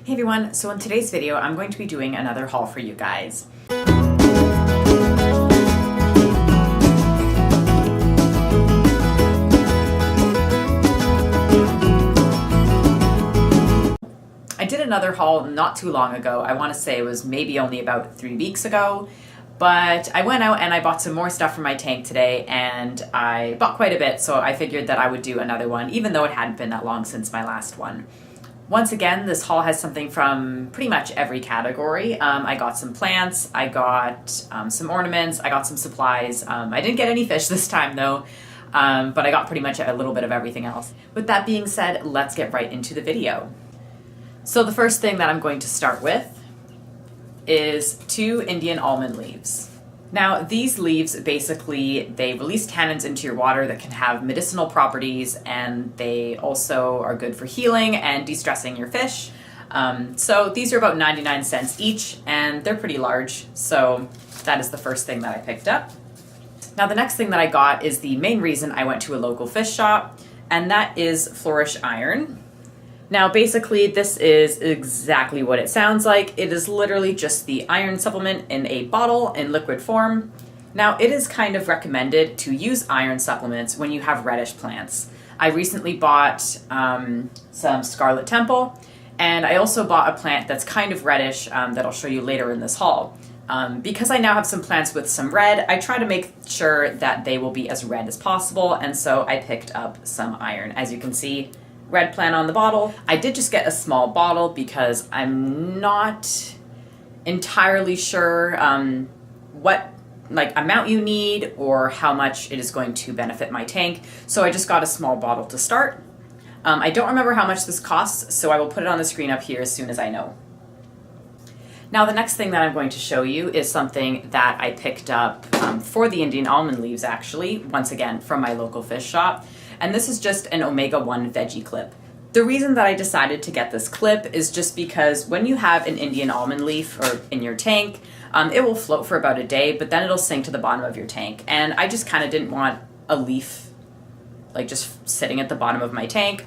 Hey everyone, so in today's video I'm going to be doing another haul for you guys. I did another haul not too long ago. I want to say it was maybe only about 3 weeks ago, but I went out and I bought some more stuff for my tank today, and I bought quite a bit, so I figured that I would do another one even though it hadn't been that long since my last one. Once again, this haul has something from pretty much every category. I got some plants, I got some ornaments, I got some supplies. I didn't get any fish this time though, but I got pretty much a little bit of everything else. With that being said, let's get right into the video. So the first thing that I'm going to start with is 2 Indian almond leaves. Now these leaves basically, they release tannins into your water that can have medicinal properties, and they also are good for healing and de-stressing your fish. So these are about 99 cents each, and they're pretty large, so that is the first thing that I picked up. Now the next thing that I got is the main reason I went to a local fish shop, and that is Flourish Iron. Now basically this is exactly what it sounds like. It is literally just the iron supplement in a bottle in liquid form. Now it is kind of recommended to use iron supplements when you have reddish plants. I recently bought some Scarlet Temple, and I also bought a plant that's kind of reddish that I'll show you later in this haul. Because I now have some plants with some red, I try to make sure that they will be as red as possible, and so I picked up some iron. As you can see, red plant on the bottle. I did just get a small bottle because I'm not entirely sure what amount you need or how much it is going to benefit my tank. So I just got a small bottle to start. I don't remember how much this costs, so I will put it on the screen up here as soon as I know. Now the next thing that I'm going to show you is something that I picked up for the Indian almond leaves, actually, once again from my local fish shop. And this is just an omega-1 veggie clip. The reason that I decided to get this clip is just because when you have an Indian almond leaf or in your tank, it will float for about a day, but then it'll sink to the bottom of your tank. And I just kind of didn't want a leaf just sitting at the bottom of my tank.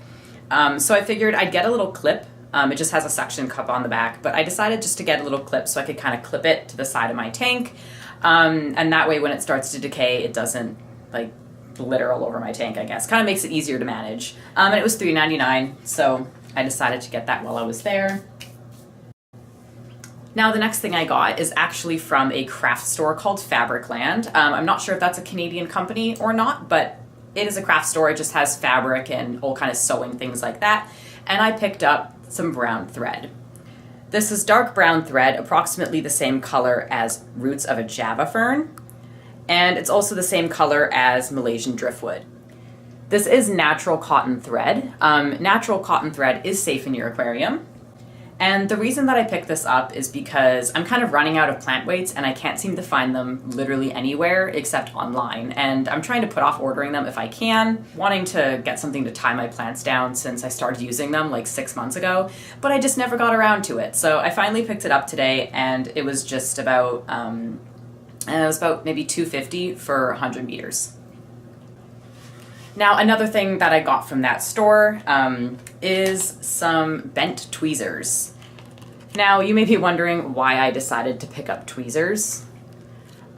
So I figured I'd get a little clip. It just has a suction cup on the back, but I decided just to get a little clip so I could kind of clip it to the side of my tank. And that way when it starts to decay, it doesn't glitter all over my tank, I guess. Kind of makes it easier to manage. And it was $3.99, so I decided to get that while I was there. Now the next thing I got is actually from a craft store called Fabricland. I'm not sure if that's a Canadian company or not, but it is a craft store. It just has fabric and all kind of sewing things like that. And I picked up some brown thread. This is dark brown thread, approximately the same color as roots of a Java fern. And it's also the same color as Malaysian driftwood. This is natural cotton thread. Natural cotton thread is safe in your aquarium. And the reason that I picked this up is because I'm kind of running out of plant weights and I can't seem to find them literally anywhere except online. And I'm trying to put off ordering them if I can, wanting to get something to tie my plants down since I started using them 6 months ago, but I just never got around to it. So I finally picked it up today, and it was just about maybe $2.50 for 100 meters. Now another thing that I got from that store is some bent tweezers. Now you may be wondering why I decided to pick up tweezers.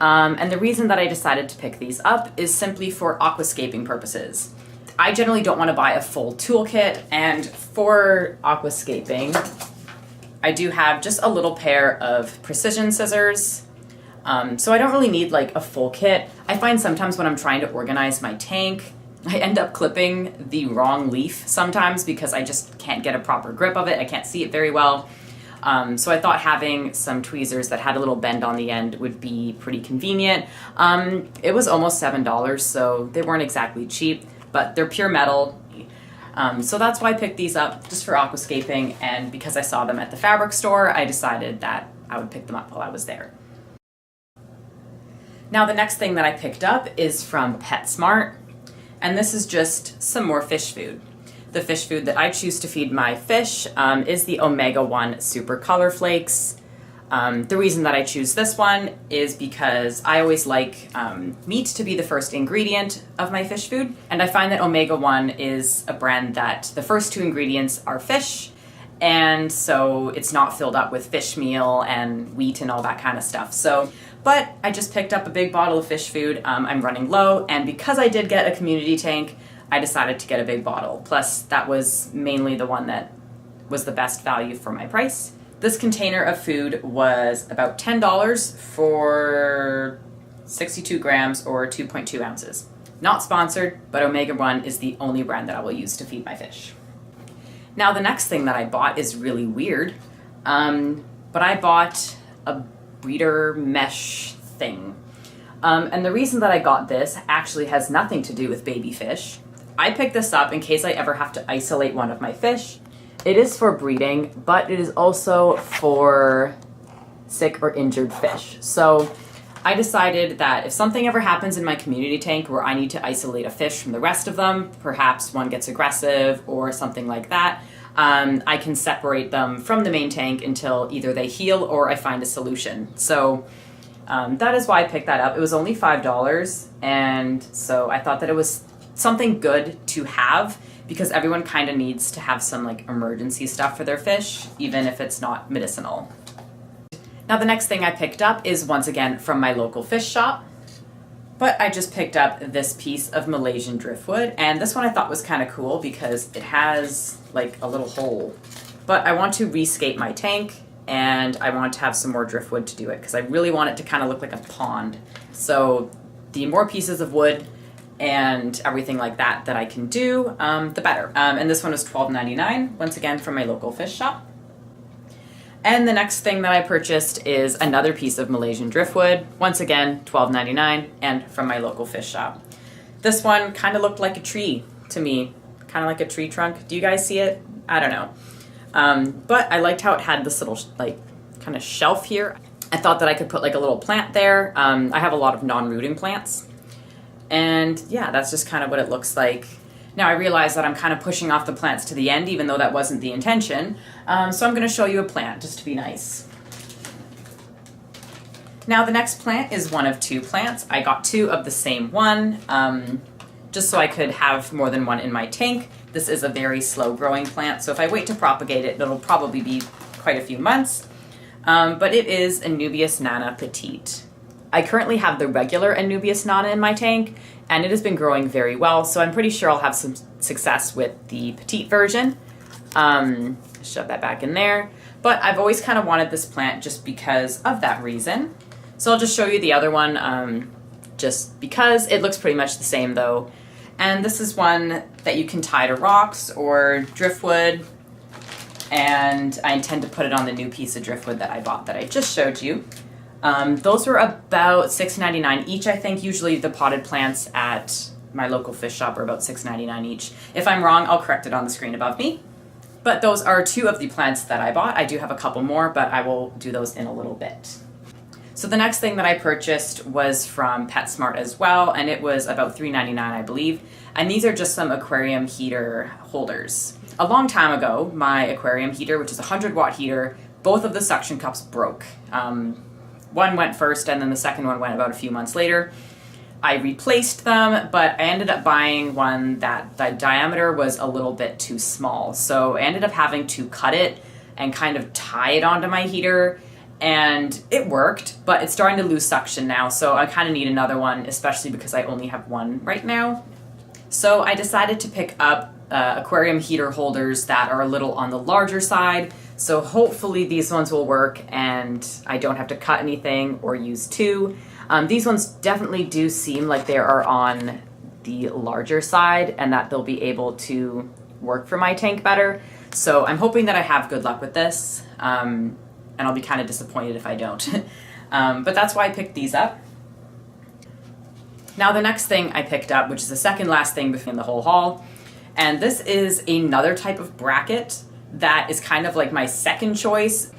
And the reason that I decided to pick these up is simply for aquascaping purposes. I generally don't want to buy a full toolkit, and for aquascaping I do have just a little pair of precision scissors. So I don't really need a full kit. I find sometimes when I'm trying to organize my tank, I end up clipping the wrong leaf sometimes because I just can't get a proper grip of it. I can't see it very well. So I thought having some tweezers that had a little bend on the end would be pretty convenient. It was almost $7, so they weren't exactly cheap, but they're pure metal. So that's why I picked these up, just for aquascaping, and because I saw them at the fabric store, I decided that I would pick them up while I was there. Now the next thing that I picked up is from PetSmart, and this is just some more fish food. The fish food that I choose to feed my fish is the omega-1 Super Color Flakes. The reason that I choose this one is because I always like meat to be the first ingredient of my fish food, and I find that omega-1 is a brand that the first 2 ingredients are fish, and so it's not filled up with fish meal and wheat and all that kind of stuff. So, but I just picked up a big bottle of fish food. I'm running low, and because I did get a community tank, I decided to get a big bottle. Plus, that was mainly the one that was the best value for my price. This container of food was about $10 for 62 grams or 2.2 ounces. Not sponsored, but Omega-1 is the only brand that I will use to feed my fish. Now, the next thing that I bought is really weird, but I bought a breeder mesh thing. And the reason that I got this actually has nothing to do with baby fish. I picked this up in case I ever have to isolate one of my fish. It is for breeding, but it is also for sick or injured fish. So I decided that if something ever happens in my community tank where I need to isolate a fish from the rest of them, perhaps one gets aggressive or something like that, I can separate them from the main tank until either they heal or I find a solution. So that is why I picked that up. It was only $5, and so I thought that it was something good to have because everyone kind of needs to have some like emergency stuff for their fish, even if it's not medicinal. Now, the next thing I picked up is once again from my local fish shop, but I just picked up this piece of Malaysian driftwood, and this one I thought was kind of cool because it has like a little hole. But I want to rescape my tank, and I want to have some more driftwood to do it because I really want it to kind of look like a pond. So the more pieces of wood and everything like that that I can do, the better. And this one was $12.99, once again from my local fish shop. And the next thing that I purchased is another piece of Malaysian driftwood, once again $12.99, and from my local fish shop. This one kind of looked like a tree to me, kind of like a tree trunk. Do you guys see it? I don't know. But I liked how it had this little like kind of shelf here. I thought that I could put like a little plant there. I have a lot of non-rooting plants. And yeah, that's just kind of what it looks like. Now I realize that I'm kind of pushing off the plants to the end, even though that wasn't the intention. So I'm going to show you a plant just to be nice. Now the next plant is one of two plants. I got two of the same one, just so I could have more than one in my tank. This is a very slow growing plant, so if I wait to propagate it, it'll probably be quite a few months. But it is Anubis nana petite. I currently have the regular Anubis nana in my tank, and it has been growing very well, so I'm pretty sure I'll have some success with the petite version. Shove that back in there. But I've always kind of wanted this plant just because of that reason. So I'll just show you the other one, just because it looks pretty much the same though. And this is one that you can tie to rocks or driftwood, and I intend to put it on the new piece of driftwood that I bought that I just showed you. Those were about $6.99 each, I think. Usually the potted plants at my local fish shop are about $6.99 each. If I'm wrong, I'll correct it on the screen above me. But those are two of the plants that I bought. I do have a couple more, but I will do those in a little bit. So the next thing that I purchased was from PetSmart as well, and it was about $3.99, I believe. And these are just some aquarium heater holders. A long time ago, my aquarium heater, which is a 100-watt heater, both of the suction cups broke. One went first, and then the second one went about a few months later. I replaced them, but I ended up buying one that the diameter was a little bit too small. So I ended up having to cut it and kind of tie it onto my heater, and it worked, but it's starting to lose suction now, so I kind of need another one, especially because I only have one right now. So I decided to pick up aquarium heater holders that are a little on the larger side. So hopefully these ones will work and I don't have to cut anything or use two. These ones definitely do seem like they are on the larger side and that they'll be able to work for my tank better. So I'm hoping that I have good luck with this, and I'll be kind of disappointed if I don't. But that's why I picked these up. Now the next thing I picked up, which is the second last thing in the whole haul, and this is another type of bracket that is kind of like my second choice.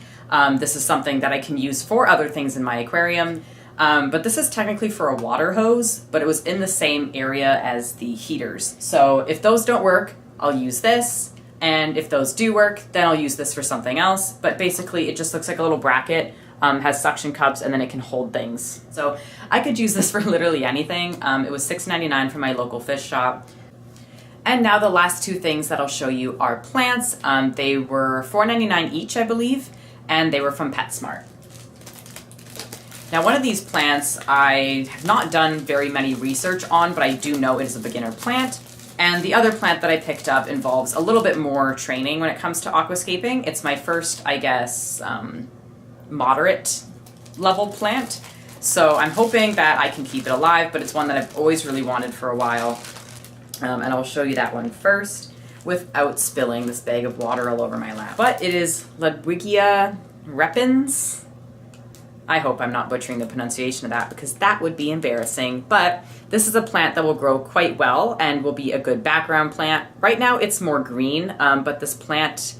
This is something that I can use for other things in my aquarium, but this is technically for a water hose, but it was in the same area as the heaters. So if those don't work, I'll use this, and if those do work, then I'll use this for something else. But basically it just looks like a little bracket, has suction cups, and then it can hold things. So I could use this for literally anything. It was $6.99 from my local fish shop. And now the last two things that I'll show you are plants. They were $4.99 each, I believe, and they were from PetSmart. Now one of these plants I have not done very many research on, but I do know it is a beginner plant. And the other plant that I picked up involves a little bit more training when it comes to aquascaping. It's my first, I guess, moderate level plant. So I'm hoping that I can keep it alive, but it's one that I've always really wanted for a while. And I'll show you that one first without spilling this bag of water all over my lap. But it is Ludwigia repens. I hope I'm not butchering the pronunciation of that because that would be embarrassing. But this is a plant that will grow quite well and will be a good background plant. Right now it's more green, but this plant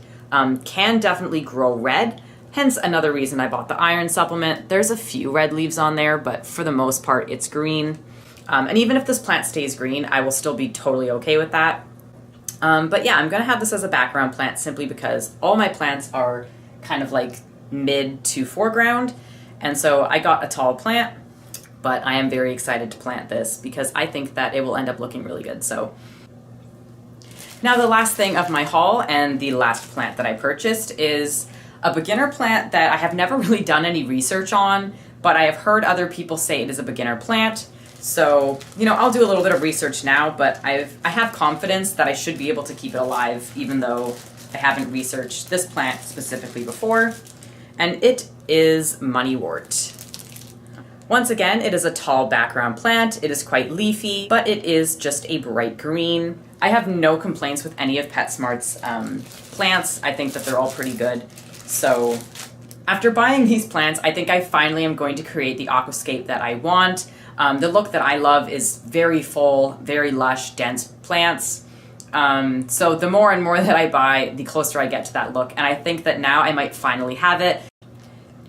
can definitely grow red. Hence another reason I bought the iron supplement. There's a few red leaves on there, but for the most part it's green. And even if this plant stays green, I will still be totally okay with that. But yeah, I'm gonna have this as a background plant simply because all my plants are kind of like mid to foreground. And so I got a tall plant, but I am very excited to plant this because I think that it will end up looking really good. So now the last thing of my haul and the last plant that I purchased is a beginner plant that I have never really done any research on, but I have heard other people say it is a beginner plant. So, you know, I'll do a little bit of research now, but I have confidence that I should be able to keep it alive, even though I haven't researched this plant specifically before. And it is Moneywort. Once again, it is a tall background plant. It is quite leafy, but it is just a bright green. I have no complaints with any of PetSmart's plants. I think that they're all pretty good. So after buying these plants, I think I finally am going to create the aquascape that I want. The look that I love is very full, very lush, dense plants. So the more and more that I buy, the closer I get to that look. And I think that now I might finally have it.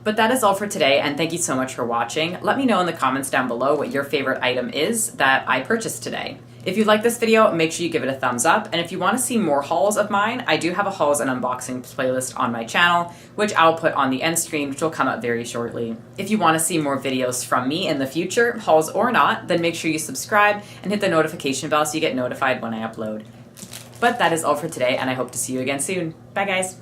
But that is all for today, and thank you so much for watching. Let me know in the comments down below what your favorite item is that I purchased today. If you like this video, make sure you give it a thumbs up, and if you want to see more hauls of mine, I do have a hauls and unboxing playlist on my channel, which I'll put on the end screen, which will come up very shortly. If you want to see more videos from me in the future, hauls or not, then make sure you subscribe and hit the notification bell so you get notified when I upload. But that is all for today, and I hope to see you again soon. Bye guys!